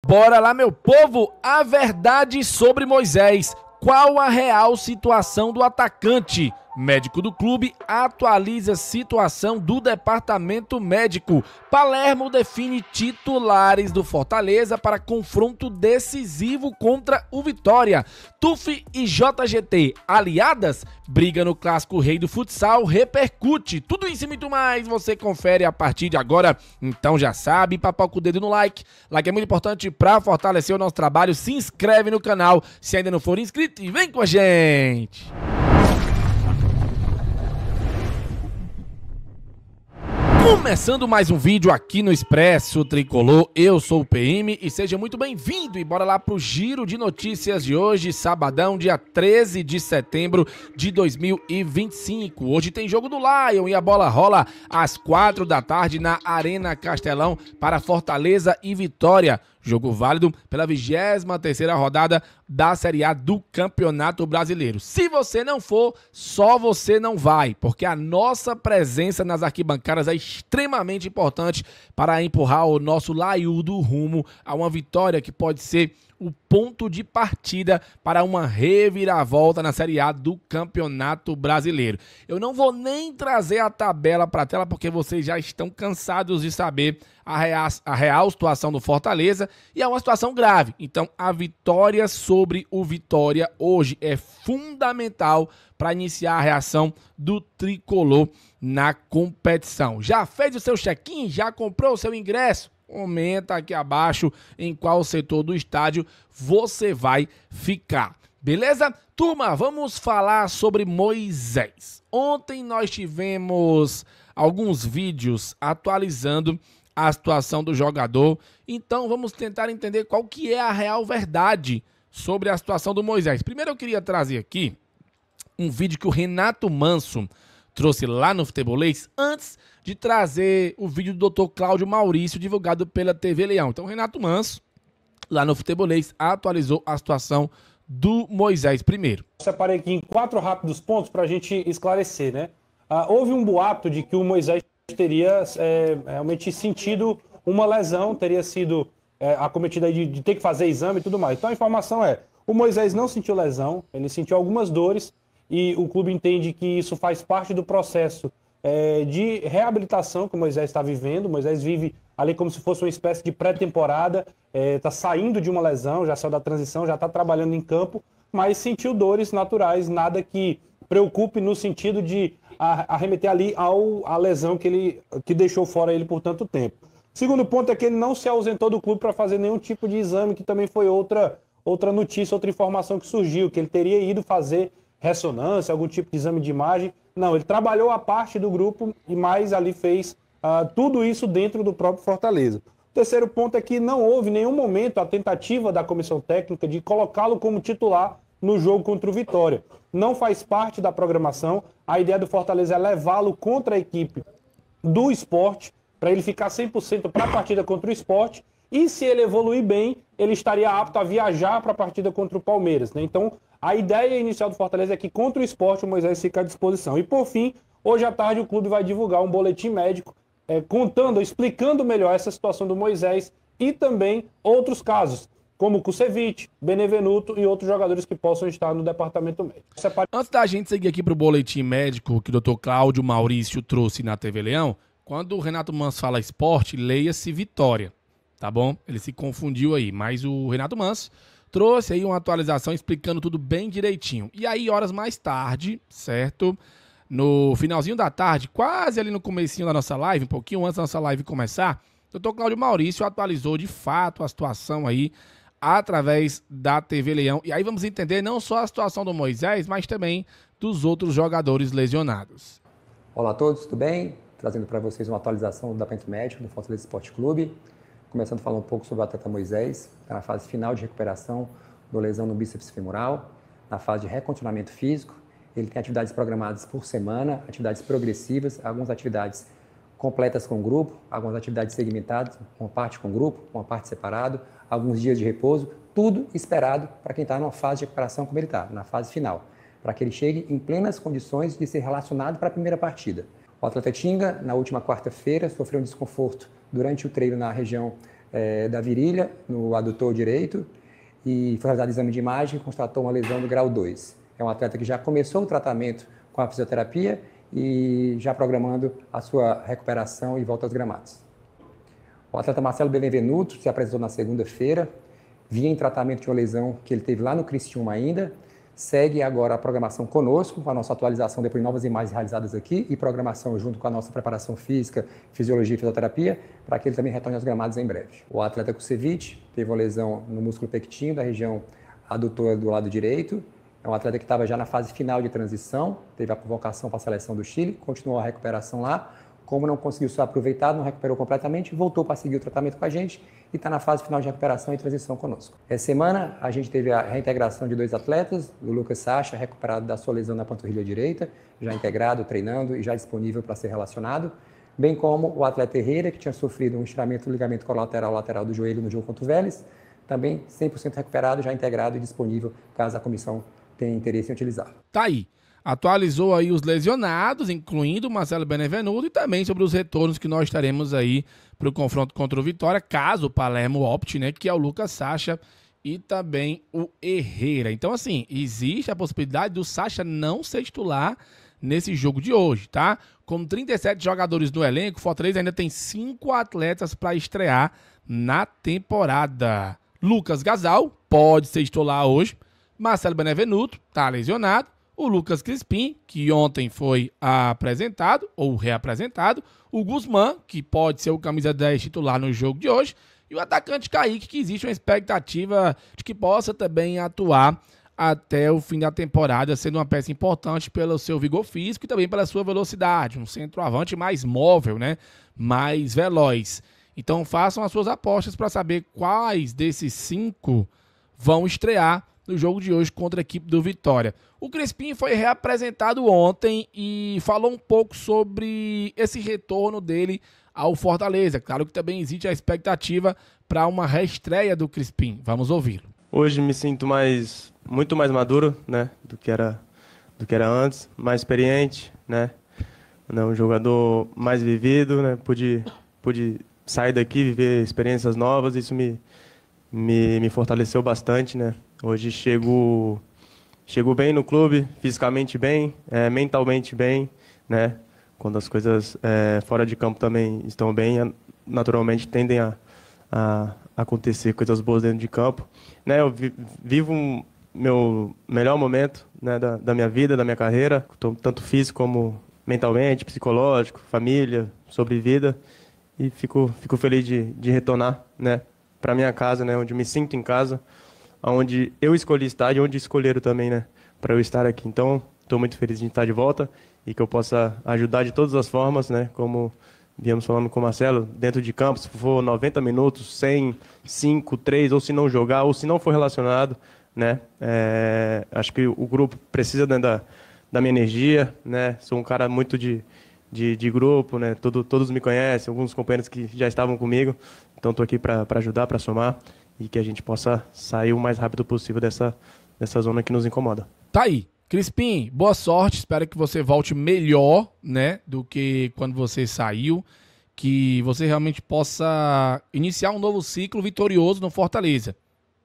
Bora lá, meu povo, a verdade sobre Moisés. Qual a real situação do atacante? Médico do clube atualiza a situação do departamento médico. Palermo define titulares do Fortaleza para confronto decisivo contra o Vitória. TUF e JGT aliadas? Briga no clássico rei do futsal repercute. Tudo isso e muito mais você confere a partir de agora. Então já sabe, papoca o dedo no like. Like é muito importante para fortalecer o nosso trabalho. Se inscreve no canal se ainda não for inscrito e vem com a gente. Começando mais um vídeo aqui no Expresso Tricolor, eu sou o PM e seja muito bem-vindo e bora lá pro giro de notícias de hoje, sabadão, dia 13 de setembro de 2025. Hoje tem jogo do Lion e a bola rola às 4 da tarde na Arena Castelão para Fortaleza e Vitória. Jogo válido pela 23ª rodada da Série A do Campeonato Brasileiro. Se você não for, só você não vai, porque a nossa presença nas arquibancadas é extremamente importante para empurrar o nosso laiudo rumo a uma vitória que pode ser o ponto de partida para uma reviravolta na Série A do Campeonato Brasileiro. Eu não vou nem trazer a tabela para a tela porque vocês já estão cansados de saber a real situação do Fortaleza e é uma situação grave. Então a vitória sobre o Vitória hoje é fundamental para iniciar a reação do Tricolor na competição. Já fez o seu check-in? Já comprou o seu ingresso? Comenta aqui abaixo em qual setor do estádio você vai ficar. Beleza? Turma, vamos falar sobre Moisés. Ontem nós tivemos alguns vídeos atualizando a situação do jogador. Então vamos tentar entender qual que é a real verdade sobre a situação do Moisés. Primeiro eu queria trazer aqui um vídeo que o Renato Manso trouxe lá no Futebolês antes de trazer o vídeo do Dr. Cláudio Maurício divulgado pela TV Leão. Então, Renato Manso, lá no Futebolês, atualizou a situação do Moisés primeiro. Separei aqui em 4 rápidos pontos para a gente esclarecer, né? Houve um boato de que o Moisés teria realmente sentido uma lesão, teria sido acometida de ter que fazer exame e tudo mais. Então, a informação é, o Moisés não sentiu lesão, ele sentiu algumas dores, e o clube entende que isso faz parte do processo de reabilitação que o Moisés está vivendo. O Moisés vive ali como se fosse uma espécie de pré-temporada, está saindo de uma lesão, já saiu da transição, já está trabalhando em campo, mas sentiu dores naturais, nada que preocupe no sentido de arremeter ali à lesão que deixou fora ele por tanto tempo. Segundo ponto é que ele não se ausentou do clube para fazer nenhum tipo de exame, que também foi outra notícia, outra informação que surgiu, que ele teria ido fazer ressonância, algum tipo de exame de imagem. Não, ele trabalhou a parte do grupo e mais ali fez tudo isso dentro do próprio Fortaleza. O terceiro ponto é que não houve em nenhum momento a tentativa da comissão técnica de colocá-lo como titular no jogo contra o Vitória. Não faz parte da programação. A ideia do Fortaleza é levá-lo contra a equipe do Sport, para ele ficar 100% para a partida contra o Sport. E se ele evoluir bem, ele estaria apto a viajar para a partida contra o Palmeiras, né? Então, a ideia inicial do Fortaleza é que contra o Sport o Moisés fica à disposição. E por fim, hoje à tarde o clube vai divulgar um boletim médico explicando melhor essa situação do Moisés e também outros casos, como Kusevich, Benevenuto e outros jogadores que possam estar no departamento médico. Antes da gente seguir aqui para o boletim médico que o Dr. Cláudio Maurício trouxe na TV Leão, quando o Renato Manso fala esporte, leia-se Vitória, tá bom? Ele se confundiu aí, mas o Renato Manso trouxe aí uma atualização explicando tudo bem direitinho. E aí, horas mais tarde, certo? No finalzinho da tarde, quase ali no comecinho da nossa live, um pouquinho antes da nossa live começar, o Dr. Cláudio Maurício atualizou de fato a situação aí através da TV Leão. E aí vamos entender não só a situação do Moisés, mas também dos outros jogadores lesionados. Olá a todos, tudo bem? Trazendo para vocês uma atualização do departamento médico do Fortaleza Esporte Clube. Começando a falar um pouco sobre o atleta Moisés, está na fase final de recuperação da lesão no bíceps femoral, na fase de recondicionamento físico. Ele tem atividades programadas por semana, atividades progressivas, algumas atividades completas com o grupo, algumas atividades segmentadas, uma parte com o grupo, uma parte separado, alguns dias de repouso, tudo esperado para quem está numa fase de recuperação como ele está, na fase final, para que ele chegue em plenas condições de ser relacionado para a primeira partida. O atleta Tinga, na última quarta-feira, sofreu um desconforto durante o treino na região da virilha, no adutor direito, e foi realizado exame de imagem e constatou uma lesão do grau 2. É um atleta que já começou o tratamento com a fisioterapia e já programando a sua recuperação e volta aos gramados. O atleta Marcelo Benevenuto se apresentou na segunda-feira, vinha em tratamento de uma lesão que ele teve lá no Criciúma ainda, segue agora a programação conosco, com a nossa atualização depois de novas imagens realizadas aqui e programação junto com a nossa preparação física, fisiologia e fisioterapia, para que ele também retorne aos gramados em breve. O atleta Kusevich teve uma lesão no músculo pectíneo da região adutora do lado direito. É um atleta que estava já na fase final de transição, teve a convocação para a seleção do Chile, continuou a recuperação lá. Como não conseguiu ser aproveitado, não recuperou completamente, voltou para seguir o tratamento com a gente e está na fase final de recuperação e transição conosco. Essa semana, a gente teve a reintegração de 2 atletas, o Lucas Sacha, recuperado da sua lesão na panturrilha direita, já integrado, treinando e já disponível para ser relacionado, bem como o atleta Herrera, que tinha sofrido um estiramento do ligamento colateral lateral do joelho no jogo contra o Vélez, também 100% recuperado, já integrado e disponível, caso a comissão tenha interesse em utilizar. Tá aí. Atualizou aí os lesionados, incluindo o Marcelo Benevenuto, e também sobre os retornos que nós teremos aí para o confronto contra o Vitória, caso o Palermo opte, né, que é o Lucas Sacha e também o Herrera. Então, assim, existe a possibilidade do Sacha não ser titular nesse jogo de hoje, tá? Com 37 jogadores no elenco, o Fortaleza ainda tem 5 atletas para estrear na temporada. Lucas Gasal pode ser titular hoje, Marcelo Benevenuto tá lesionado, o Lucas Crispim, que ontem foi apresentado, ou reapresentado, o Guzmán, que pode ser o camisa 10 titular no jogo de hoje, e o atacante Kaique, que existe uma expectativa de que possa também atuar até o fim da temporada, sendo uma peça importante pelo seu vigor físico e também pela sua velocidade, um centroavante mais móvel, né? Mais veloz. Então façam as suas apostas para saber quais desses 5 vão estrear no jogo de hoje contra a equipe do Vitória. O Crispim foi reapresentado ontem e falou um pouco sobre esse retorno dele ao Fortaleza. Claro que também existe a expectativa para uma reestreia do Crispim. Vamos ouvi-lo. Hoje me sinto muito mais maduro, né, do que era antes, mais experiente, né, um jogador mais vivido, né, pude sair daqui, viver experiências novas, isso me fortaleceu bastante, né. Hoje chego bem no clube, fisicamente bem, mentalmente bem, né? Quando as coisas fora de campo também estão bem, naturalmente tendem a acontecer coisas boas dentro de campo, né? Eu vivo meu melhor momento, né, da minha vida, da minha carreira, tanto físico como mentalmente, psicológico, família, sobre vida, e fico feliz de retornar, né, para minha casa, né, onde me sinto em casa, onde eu escolhi estar e onde escolheram também, né, para eu estar aqui. Então, estou muito feliz de estar de volta e que eu possa ajudar de todas as formas, né, como viemos falando com o Marcelo, dentro de campo, se for 90 minutos, 100, 5, 3, ou se não jogar, ou se não for relacionado, né, acho que o grupo precisa, né, da minha energia, né, sou um cara muito de grupo, né, todos me conhecem, alguns companheiros que já estavam comigo, então estou aqui para ajudar, para somar, e que a gente possa sair o mais rápido possível dessa zona que nos incomoda. Tá aí. Crispim, boa sorte. Espero que você volte melhor, né, do que quando você saiu. Que você realmente possa iniciar um novo ciclo vitorioso no Fortaleza.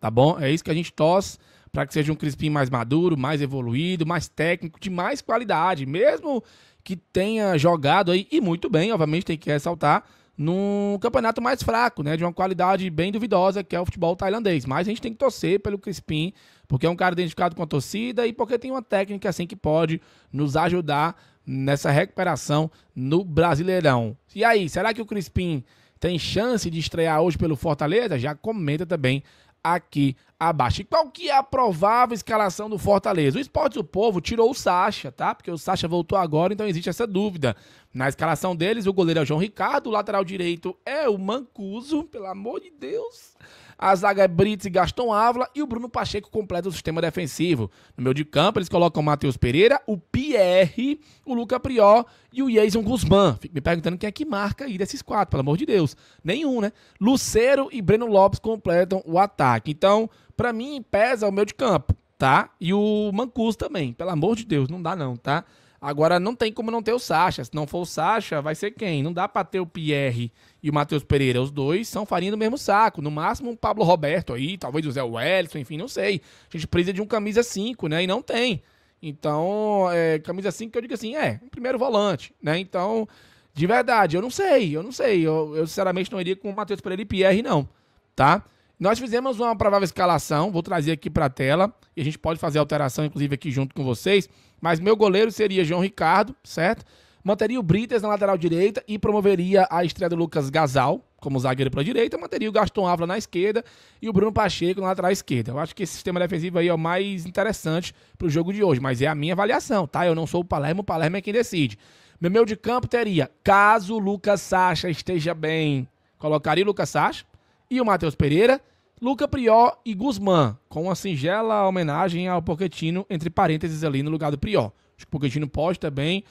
Tá bom? É isso que a gente torce, para que seja um Crispim mais maduro, mais evoluído, mais técnico, de mais qualidade. Mesmo que tenha jogado aí, e muito bem, obviamente tem que ressaltar, num campeonato mais fraco, né, de uma qualidade bem duvidosa, que é o futebol tailandês. Mas a gente tem que torcer pelo Crispim, porque é um cara identificado com a torcida e porque tem uma técnica assim que pode nos ajudar nessa recuperação no Brasileirão. E aí, será que o Crispim tem chance de estrear hoje pelo Fortaleza? Já comenta também aqui abaixo. E qual que é a provável escalação do Fortaleza? O Esporte do Povo tirou o Sacha, tá? Porque o Sacha voltou agora, então existe essa dúvida. Na escalação deles, o goleiro é o João Ricardo, o lateral direito é o Mancuso, pelo amor de Deus. A zaga é Brits e Gaston Ávila e o Bruno Pacheco completa o sistema defensivo. No meio de campo, eles colocam o Matheus Pereira, o Pierre, o Luca Prior e o Jason Guzmán. Fico me perguntando quem é que marca aí desses 4, pelo amor de Deus. Nenhum, né? Lucero e Breno Lopes completam o ataque. Então, pra mim, pesa o meio de campo, tá? E o Mancuso também, pelo amor de Deus, não dá não, tá? Agora não tem como não ter o Sacha. Se não for o Sacha, vai ser quem? Não dá pra ter o Pierre e o Matheus Pereira. Os dois são farinha do mesmo saco. No máximo um Pablo Roberto aí, talvez o Zé Wellison, enfim, não sei. A gente precisa de um camisa 5, né? E não tem. Então, camisa 5 que eu digo assim, um primeiro volante, né? Então, de verdade, eu não sei. Eu sinceramente não iria com o Matheus Pereira e Pierre, não, tá? Nós fizemos uma provável escalação, vou trazer aqui pra tela, e a gente pode fazer alteração, inclusive, aqui junto com vocês, mas meu goleiro seria João Ricardo, certo? Manteria o Brites na lateral direita e promoveria a estreia do Lucas Gasal como zagueiro pela direita, manteria o Gaston Ávila na esquerda e o Bruno Pacheco na lateral esquerda. Eu acho que esse sistema defensivo aí é o mais interessante pro jogo de hoje, mas é a minha avaliação, tá? Eu não sou o Palermo é quem decide. Meu meio de campo teria, caso o Lucas Sacha esteja bem, colocaria o Lucas Sacha e o Matheus Pereira, Luca Prior e Guzmán, com uma singela homenagem ao Pochettino, entre parênteses ali no lugar do Prior. Acho que o Pochettino pode também.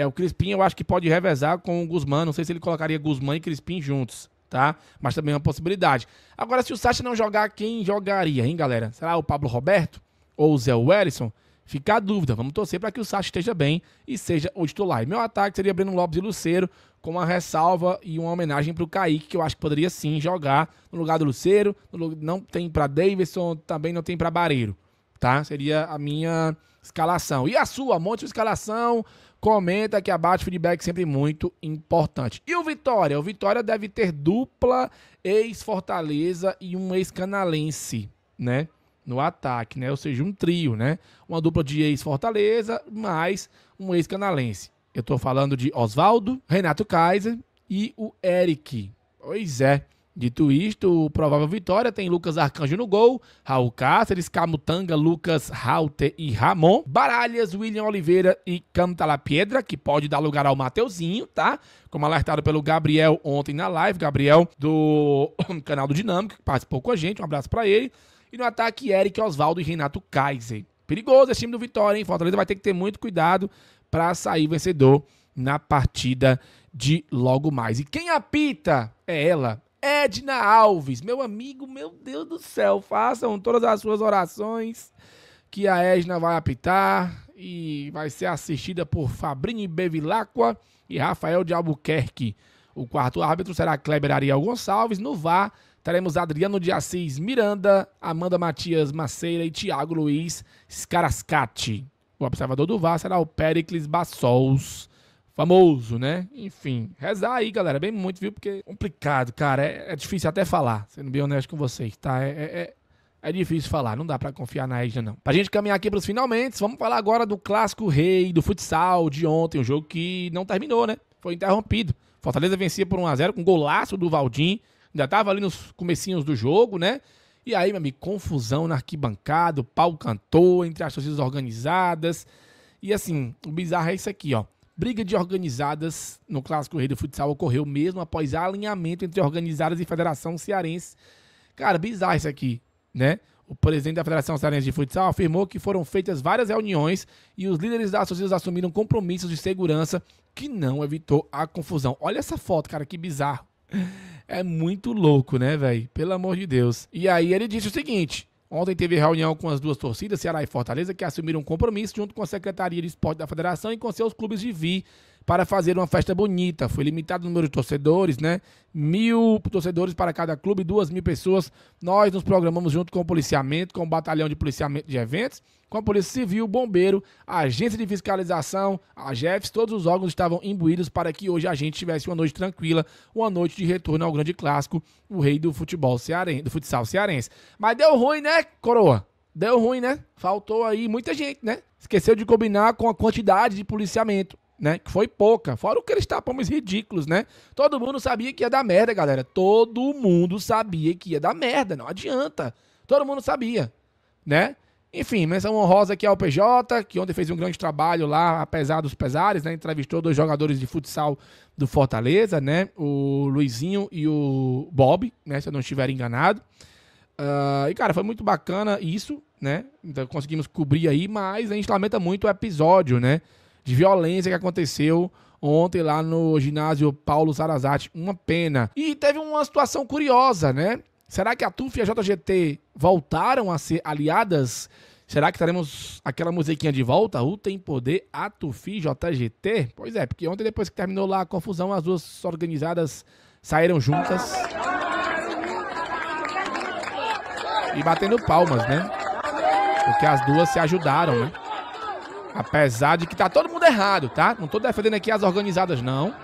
O Crispim eu acho que pode revezar com o Guzmán, não sei se ele colocaria Guzmán e Crispim juntos, tá? Mas também é uma possibilidade. Agora, se o Sacha não jogar, quem jogaria, hein, galera? Será o Pablo Roberto ou o Zé Wellison? Fica a dúvida, vamos torcer para que o Sacha esteja bem e seja o titular. E meu ataque seria Breno Lopes e Lucero, com uma ressalva e uma homenagem para o Kaique, que eu acho que poderia sim jogar no lugar do Lucero. Não tem para Davidson, também não tem para Bareiro, tá? Seria a minha escalação. E a sua? Monte sua escalação, comenta aqui abaixo, feedback sempre muito importante. E o Vitória? O Vitória deve ter dupla ex-Fortaleza e um ex-Canalense, né? No ataque, né? Ou seja, um trio, né? Uma dupla de ex-Fortaleza mais um ex-Canalense. Eu tô falando de Oswaldo, Renato Kaiser e o Eric. Pois é. Dito isto, o provável Vitória tem Lucas Arcanjo no gol, Raul Cáceres, Camutanga, Lucas, Rauter e Ramon, Baralhas, William Oliveira e Cantalapiedra, que pode dar lugar ao Mateuzinho, tá? Como alertado pelo Gabriel ontem na live, Gabriel do canal do Dinâmico, que participou com a gente, um abraço pra ele. E no ataque, Eric, Oswaldo e Renato Kaiser. Perigoso esse time do Vitória, hein? Fortaleza vai ter que ter muito cuidado para sair vencedor na partida de logo mais. E quem apita é ela, Edna Alves. Meu amigo, meu Deus do céu, façam todas as suas orações que a Edna vai apitar e vai ser assistida por Fabrini Bevilacqua e Rafael de Albuquerque. O quarto árbitro será Kleber Ariel Gonçalves. No VAR, teremos Adriano de Assis Miranda, Amanda Matias Maceira e Thiago Luiz Scarascati. O observador do VAR será o Péricles Bassols. Famoso, né? Enfim, rezar aí, galera. Bem muito, viu? Porque é complicado, cara. É difícil até falar, sendo bem honesto com vocês, tá? É difícil falar. Não dá pra confiar na Edna, não. Pra gente caminhar aqui pros finalmente, vamos falar agora do clássico rei do futsal de ontem. Um jogo que não terminou, né? Foi interrompido. Fortaleza vencia por 1-0 com golaço do Valdim. Ainda tava ali nos comecinhos do jogo, né? E aí, meu amigo, confusão na arquibancada, o pau cantou entre as torcidas organizadas. E assim, o bizarro é isso aqui, ó. Briga de organizadas no Clássico Rei do Futsal ocorreu mesmo após alinhamento entre organizadas e Federação Cearense. Cara, bizarro isso aqui, né? O presidente da Federação Cearense de Futsal afirmou que foram feitas várias reuniões e os líderes das torcidas assumiram compromissos de segurança que não evitou a confusão. Olha essa foto, cara, que bizarro. É muito louco, né, velho? Pelo amor de Deus. E aí ele disse o seguinte: ontem teve reunião com as duas torcidas, Ceará e Fortaleza, que assumiram um compromisso junto com a Secretaria de Esporte da Federação e com seus clubes de vir para fazer uma festa bonita. Foi limitado o número de torcedores, né? 1.000 torcedores para cada clube, 2.000 pessoas. Nós nos programamos junto com o policiamento, com o batalhão de policiamento de eventos, com a Polícia Civil, Bombeiro, a Agência de Fiscalização, a GEFS, todos os órgãos estavam imbuídos para que hoje a gente tivesse uma noite tranquila, uma noite de retorno ao grande clássico, o rei do futebol cearense, do futsal cearense. Mas deu ruim, né, coroa? Deu ruim, né? Faltou aí muita gente, né? Esqueceu de combinar com a quantidade de policiamento, né? Que foi pouca. Fora o que eles tapamos ridículos, né? Todo mundo sabia que ia dar merda, galera. Todo mundo sabia que ia dar merda. Não adianta. Todo mundo sabia, né? Enfim, menção honrosa aqui ao PJ, que ontem fez um grande trabalho lá, apesar dos pesares, né? Entrevistou 2 jogadores de futsal do Fortaleza, né? O Luizinho e o Bob, né? Se eu não estiver enganado. E, cara, foi muito bacana isso, né? Então conseguimos cobrir aí, mas a gente lamenta muito o episódio, né? De violência que aconteceu ontem lá no ginásio Paulo Sarazate. Uma pena. E teve uma situação curiosa, né? Será que a TUF e a JGT voltaram a ser aliadas Será que teremos aquela musiquinha de volta? O Tem Poder, Atufi, JGT? Pois é, porque ontem, depois que terminou lá a confusão, as duas organizadas saíram juntas e batendo palmas, né? Porque as duas se ajudaram, né? Apesar de que tá todo mundo errado, tá? Não tô defendendo aqui as organizadas, não.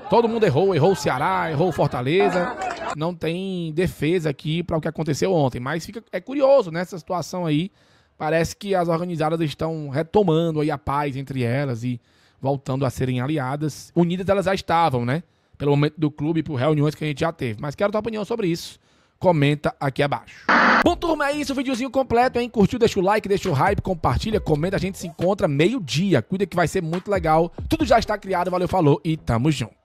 Todo mundo errou o Ceará, errou o Fortaleza. Não tem defesa aqui para o que aconteceu ontem. Mas é curioso, né, essa situação aí. Parece que as organizadas estão retomando aí a paz entre elas e voltando a serem aliadas. Unidas elas já estavam, né? Pelo momento do clube e por reuniões que a gente já teve. Mas quero tua opinião sobre isso. Comenta aqui abaixo. Bom, turma, é isso. O videozinho completo, hein? Curtiu? Deixa o like, deixa o hype, compartilha, comenta. A gente se encontra meio-dia. Cuida que vai ser muito legal. Tudo já está criado. Valeu, falou e tamo junto.